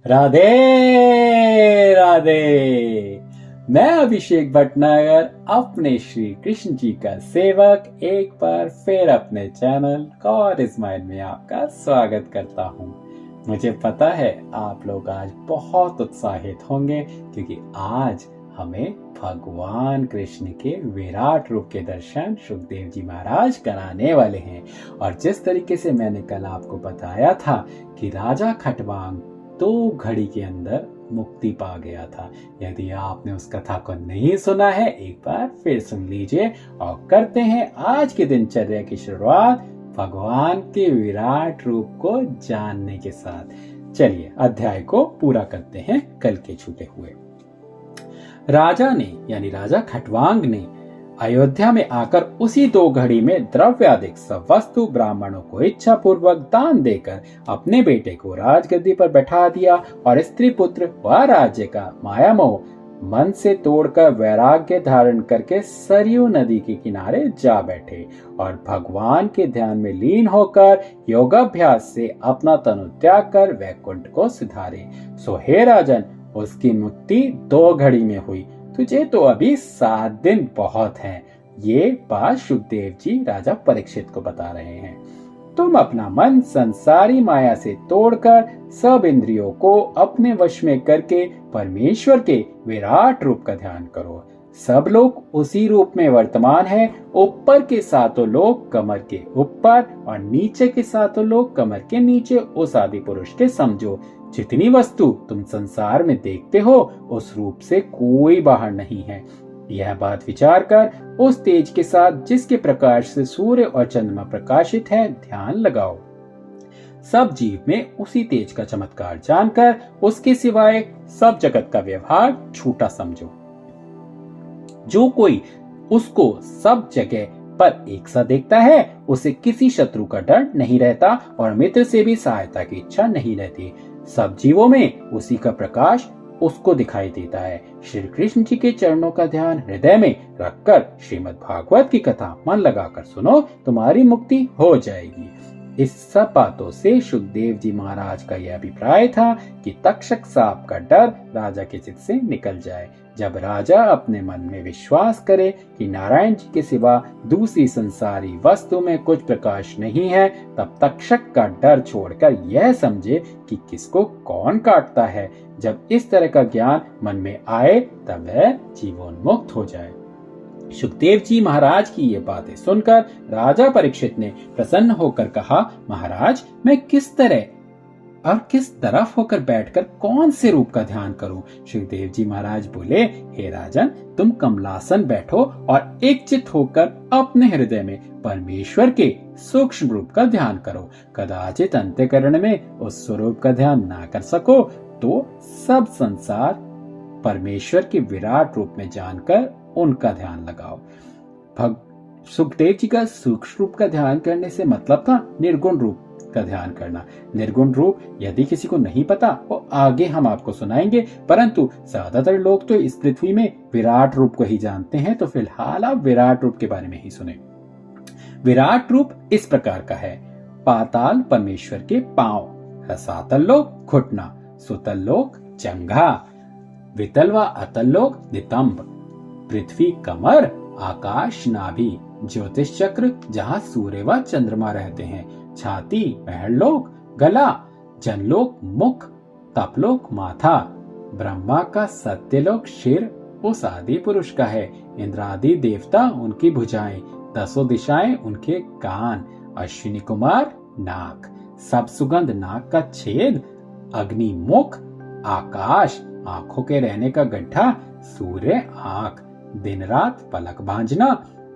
राधे राधे। मैं अभिषेक भटनागर अपने श्री कृष्ण जी का सेवक एक बार फिर अपने चैनल गॉड इज माइन में आपका स्वागत करता हूँ। मुझे पता है आप लोग आज बहुत उत्साहित होंगे क्योंकि आज हमें भगवान कृष्ण के विराट रूप के दर्शन सुखदेव जी महाराज कराने वाले हैं। और जिस तरीके से मैंने कल आपको बताया था कि राजा खटवांग 2 घड़ी के अंदर मुक्ति पा गया था, यदि आपने उस कथा को नहीं सुना है एक बार फिर सुन लीजिए। और करते हैं आज के दिनचर्या की शुरुआत भगवान के विराट रूप को जानने के साथ। चलिए अध्याय को पूरा करते हैं कल के छूटे हुए। राजा ने यानी राजा खटवांग ने अयोध्या में आकर उसी 2 घड़ी में द्रव्याधिक सब वस्तु ब्राह्मणों को इच्छा पूर्वक दान देकर अपने बेटे को राजगद्दी पर बैठा दिया और स्त्री पुत्र व राज्य का माया मोह मन से तोड़कर वैराग्य धारण करके सरयू नदी के किनारे जा बैठे और भगवान के ध्यान में लीन होकर योगाभ्यास से अपना तनु त्याग कर वैकुंठ को सिधारे। सो हे राजन, उसकी मुक्ति 2 घड़ी में हुई, तुझे तो अभी 7 दिन बहुत हैं। ये बात सुखदेव जी राजा परीक्षित को बता रहे हैं। तुम अपना मन संसारी माया से तोड़कर सब इंद्रियों को अपने वश में करके परमेश्वर के विराट रूप का ध्यान करो। सब लोग उसी रूप में वर्तमान है। ऊपर के 7 लोग कमर के ऊपर और नीचे के 7 लोग कमर के नीचे उस आदि पुरुष के समझो। जितनी वस्तु तुम संसार में देखते हो उस रूप से कोई बाहर नहीं है। यह बात विचार कर उस तेज के साथ जिसके प्रकाश से सूर्य और चंद्रमा प्रकाशित है ध्यान लगाओ। सब जीव में उसी तेज का चमत्कार जानकर उसके सिवाय सब जगत का व्यवहार झूठा समझो। जो कोई उसको सब जगह पर एक सा देखता है उसे किसी शत्रु का डर नहीं रहता और मित्र से भी सहायता की इच्छा नहीं रहती। सब जीवों में उसी का प्रकाश उसको दिखाई देता है। श्री कृष्ण जी के चरणों का ध्यान हृदय में रखकर श्रीमद् भागवत की कथा मन लगाकर सुनो, तुम्हारी मुक्ति हो जाएगी। इस सब बातों से सुखदेव जी महाराज का यह अभिप्राय था कि तक्षक सांप का डर राजा के चित्त से निकल जाए। जब राजा अपने मन में विश्वास करे कि नारायण जी के सिवा दूसरी संसारी वस्तु में कुछ प्रकाश नहीं है, तब तक्षक का डर छोड़कर यह समझे कि किसको कौन काटता है। जब इस तरह का ज्ञान मन में आए तब वह जीवोन्मुक्त हो जाए। सुखदेव जी महाराज की ये बातें सुनकर राजा परीक्षित ने प्रसन्न होकर कहा, महाराज मैं किस तरह और किस तरफ होकर बैठकर कौन से रूप का ध्यान करूं? सुखदेव जी महाराज बोले, हे राजन, तुम कमलासन बैठो और एकचित होकर अपने हृदय में परमेश्वर के सूक्ष्म रूप का ध्यान करो। कदाचित अंतःकरण में उस स्वरूप का ध्यान ना कर सको तो सब संसार परमेश्वर के विराट रूप में जानकर उनका ध्यान लगाओ। सुखदेव जी का सूक्ष्म रूप का ध्यान करने से मतलब था निर्गुण रूप का ध्यान करना। निर्गुण रूप यदि किसी को नहीं पता वो आगे हम आपको सुनाएंगे, परंतु ज्यादातर लोग तो इस पृथ्वी में विराट रूप को ही जानते हैं। तो फिलहाल आप विराट रूप के बारे में ही सुने। विराट रूप इस प्रकार का है। पाताल परमेश्वर के पांव, रसातल लोक घुटना, सुतल लोक जंघा, वितल व अतल लोक नितंब, पृथ्वी कमर, आकाश नाभि, ज्योतिष चक्र जहाँ सूर्य व चंद्रमा रहते हैं, छाती महलोक, गला, जनलोक मुख, तपलोक माथा, ब्रह्मा का सत्यलोक शिर उस आदि पुरुष का है, इंद्रादि देवता उनकी भुजाएं, 10 दिशाएं उनके कान, अश्विनी कुमार नाक, सब सुगंध नाक का छेद, अग्नि मुख, आकाश आंखों के रहने का गड्ढा, सूर्य आंख, दिन रात पलक भांजना,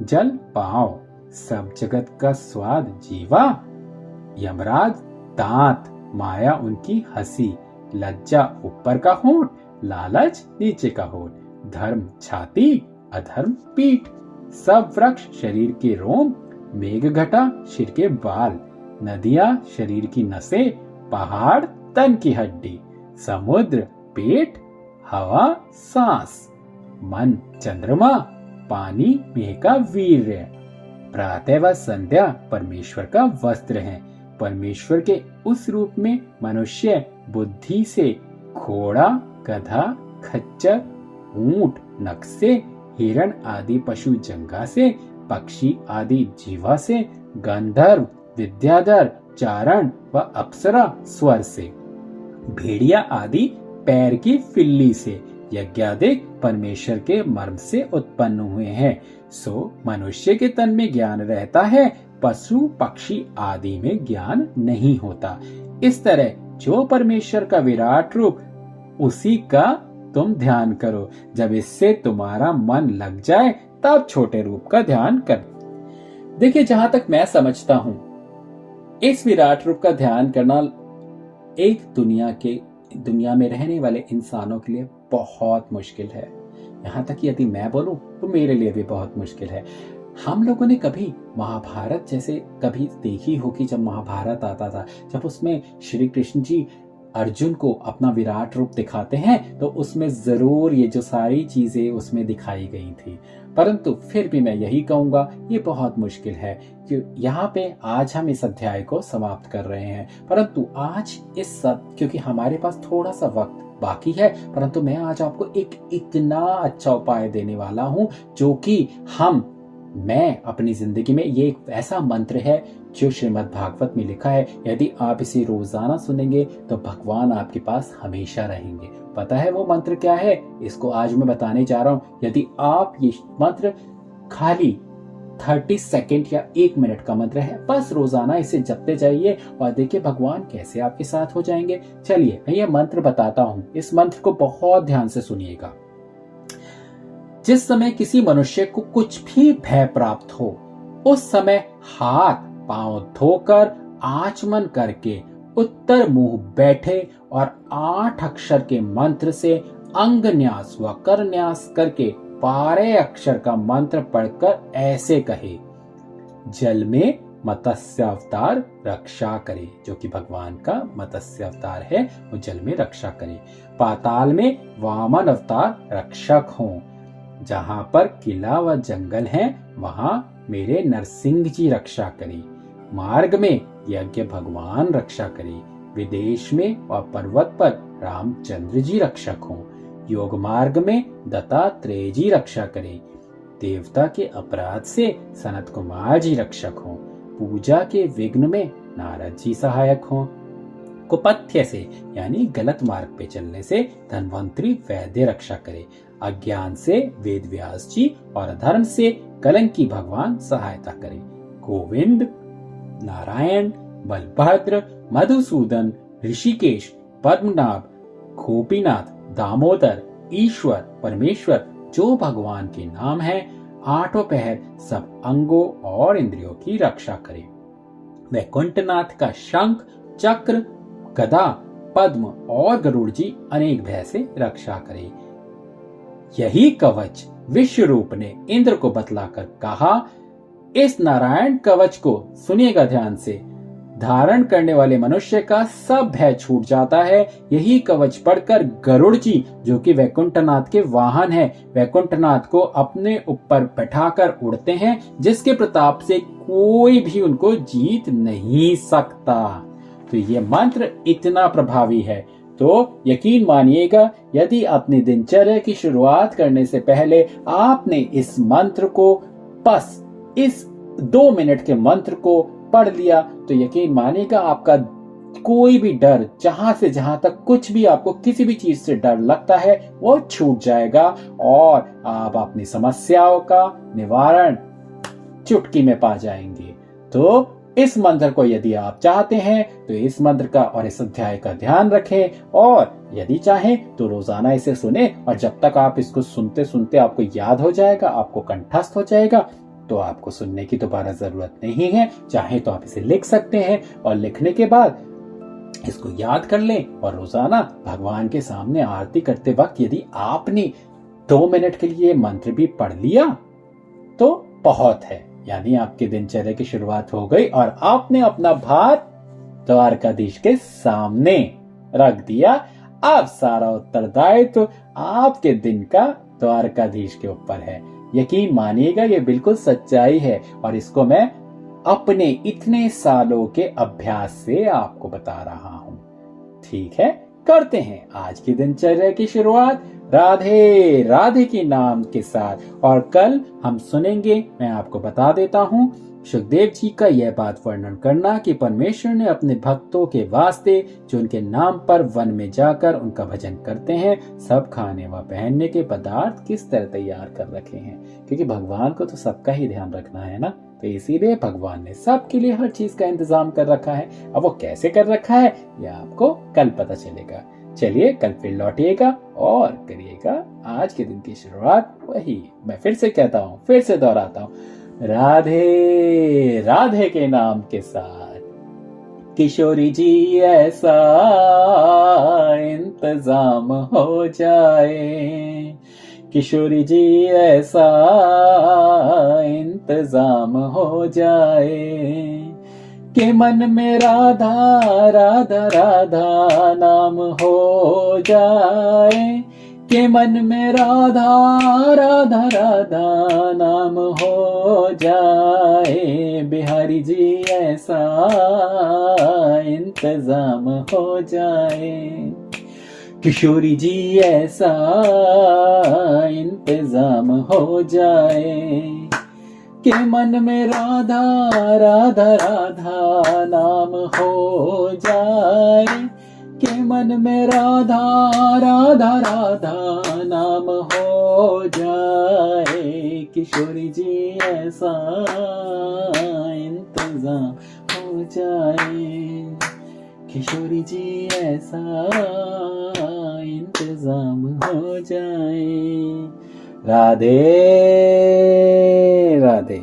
जल पांव, सब जगत का स्वाद जीवा, यमराज दांत, माया उनकी हंसी, लज्जा ऊपर का होंठ, लालच नीचे का होंठ, धर्म छाती, अधर्म पीठ, सब वृक्ष शरीर के रोम, मेघ घटा सिर के बाल, नदियां शरीर की नसें, पहाड़ तन की हड्डी, समुद्र पेट, हवा सांस, मन चंद्रमा, पानी मेह का वीर्य, प्रातः व संध्या परमेश्वर का वस्त्र है। परमेश्वर के उस रूप में मनुष्य बुद्धि से घोड़ा, गधा, खच्चर, ऊंट नख से, हिरण आदि पशु जंघा से, पक्षी आदि जीवा से, गंधर्व, विद्याधर, चारण व अप्सरा स्वर से, भेड़िया आदि पैर की फिल्ली से, यज्ञादिक परमेश्वर के मर्म से उत्पन्न हुए हैं। सो मनुष्य के तन में ज्ञान रहता है, पशु पक्षी आदि में ज्ञान नहीं होता। इस तरह जो परमेश्वर का विराट रूप, उसी का तुम ध्यान करो। जब इससे तुम्हारा मन लग जाए तब छोटे रूप का ध्यान कर। देखिए, जहां तक मैं समझता हूं, इस विराट रूप का ध्यान करना एक दुनिया में रहने वाले इंसानों के लिए बहुत मुश्किल है। यहां तक यदि मैं बोलूं तो मेरे लिए भी बहुत मुश्किल है। हम लोगों ने कभी महाभारत जैसे कभी देखी होगी, जब महाभारत आता था, जब उसमें श्री कृष्ण जी अर्जुन को अपना विराट रूप दिखाते हैं, तो उसमें जरूर ये जो सारी चीजें उसमें दिखाई गई थी। परंतु फिर भी मैं यही कहूंगा, ये बहुत मुश्किल है कि यहाँ पे आज हम इस अध्याय को समाप्त कर रहे हैं। परंतु आज क्योंकि हमारे पास थोड़ा सा वक्त बाकी है, परंतु मैं आज आपको एक इतना अच्छा उपाय देने वाला हूं, जो कि मैं अपनी जिंदगी में, ये एक ऐसा मंत्र है जो श्रीमद् भागवत में लिखा है। यदि आप इसे रोजाना सुनेंगे तो भगवान आपके पास हमेशा रहेंगे। पता है वो मंत्र क्या है? इसको आज मैं बताने जा रहा हूं। यदि आप ये मंत्र खाली 30 सेकेंड या 1 मिनट का मंत्र है, बस रोजाना इसे जपते जाइए और देखिए भगवान कैसे आपके साथ हो जाएंगे। चलिए मैं ये मंत्र बताता हूं, इस मंत्र को बहुत ध्यान से सुनिएगा। जिस समय किसी मनुष्य को कुछ भी भय प्राप्त हो, उस समय हाथ पांव धोकर आचमन करके उत्तर मुंह बैठे और 8 अक्षर के मंत्र से अंग न्यास व कर न्यास करके 12 अक्षर का मंत्र पढ़कर ऐसे कहे, जल में मत्स्य अवतार रक्षा करे, जो कि भगवान का मत्स्य अवतार है, वो जल में रक्षा करे। पाताल में वामन अवतार रक्षक हों, जहां पर किला व जंगल हैं वहां मेरे नरसिंह जी रक्षा करें। मार्ग में यज्ञ भगवान रक्षा करें। विदेश में व पर्वत पर रामचंद्र जी रक्षक हों। योग मार्ग में दत्तात्रेय जी रक्षा करें। देवता के अपराध से सनत कुमार जी रक्षक हों। पूजा के विघ्न में नारद जी सहायक हों। कुपथ्य से यानी गलत मार्ग पे चलने से धन्वंतरी वैद्य रक्षा करे। अज्ञान से वेद व्यास जी और अधर्म से कलंकी भगवान सहायता करे। गोविंद, नारायण, बलभद्र, मधुसूदन, ऋषिकेश, पद्मनाभ, गोपीनाथ, दामोदर, ईश्वर, परमेश्वर जो भगवान के नाम हैं, 8 पहर सब अंगों और इंद्रियों की रक्षा करे। वैकुंठनाथ का शंख, चक्र, गदा, पद्म और गरुड़ जी अनेक भय से रक्षा करे। यही कवच विश्व रूप ने इंद्र को बतलाकर कहा, इस नारायण कवच को सुनिएगा ध्यान से, धारण करने वाले मनुष्य का सब भय छूट जाता है। यही कवच पढ़कर गरुड़ जी, जो कि वैकुंठनाथ के वाहन है, वैकुंठनाथ को अपने ऊपर बैठाकर उड़ते हैं, जिसके प्रताप से कोई भी उनको जीत नहीं सकता। तो ये मंत्र इतना प्रभावी है, तो यकीन मानिएगा, यदि अपनी दिनचर्या की शुरुआत करने से पहले आपने इस मंत्र को, बस इस 2 मिनट के मंत्र को पढ़ लिया, तो यकीन मानिएगा आपका कोई भी डर, जहां तक कुछ भी आपको किसी भी चीज से डर लगता है, वो छूट जाएगा और आप अपनी समस्याओं का निवारण चुटकी में पा जाएंगे। तो इस मंत्र को यदि आप चाहते हैं तो इस मंत्र का और इस अध्याय का ध्यान रखें, और यदि चाहें तो रोजाना इसे सुने, और जब तक आप इसको सुनते सुनते आपको याद हो जाएगा, आपको कंठस्थ हो जाएगा, तो आपको सुनने की दोबारा जरूरत नहीं है। चाहे तो आप इसे लिख सकते हैं और लिखने के बाद इसको याद कर लें, और रोजाना भगवान के सामने आरती करते वक्त यदि आपने 2 मिनट के लिए मंत्र भी पढ़ लिया तो बहुत है, यानी आपके दिनचर्या की शुरुआत हो गई और आपने अपना भार द्वारकाधीश के सामने रख दिया। अब सारा उत्तरदायित्व आपके दिन का द्वारकाधीश के ऊपर है। यकीन मानिएगा, ये बिल्कुल सच्चाई है, और इसको मैं अपने इतने सालों के अभ्यास से आपको बता रहा हूं। ठीक है, करते हैं आज की दिनचर्या की शुरुआत राधे राधे के नाम के साथ। और कल हम सुनेंगे, मैं आपको बता देता हूँ, सुखदेव जी का यह बात वर्णन करना कि परमेश्वर ने अपने भक्तों के वास्ते जो उनके नाम पर वन में जाकर उनका भजन करते हैं, सब खाने व पहनने के पदार्थ किस तरह तैयार कर रखे हैं, क्योंकि भगवान को तो सबका ही ध्यान रखना है ना। तो इसीलिए भगवान ने सबके लिए हर चीज का इंतजाम कर रखा है। अब वो कैसे कर रखा है यह आपको कल पता चलेगा। चलिए कल फिर लौटिएगा और करिएगा आज के दिन की शुरुआत वही, मैं फिर से कहता हूँ, फिर से दोहराता हूँ, राधे राधे के नाम के साथ। किशोरी जी ऐसा इंतजाम हो जाए, किशोरी जी ऐसा इंतजाम हो जाए कि मन में राधा राधा राधा नाम हो जाए, कि मन में राधा राधा राधा नाम हो जाए। बिहारी जी ऐसा इंतजाम हो जाए, किशोरी जी ऐसा इंतजाम हो जाए कि मन में राधा राधा राधा नाम हो जाए, कि मन में राधा राधा राधा नाम हो जाए। किशोरी जी ऐसा इंतजाम हो जाए, किशोरी जी ऐसा इंतजाम हो जाए। राधे राधे।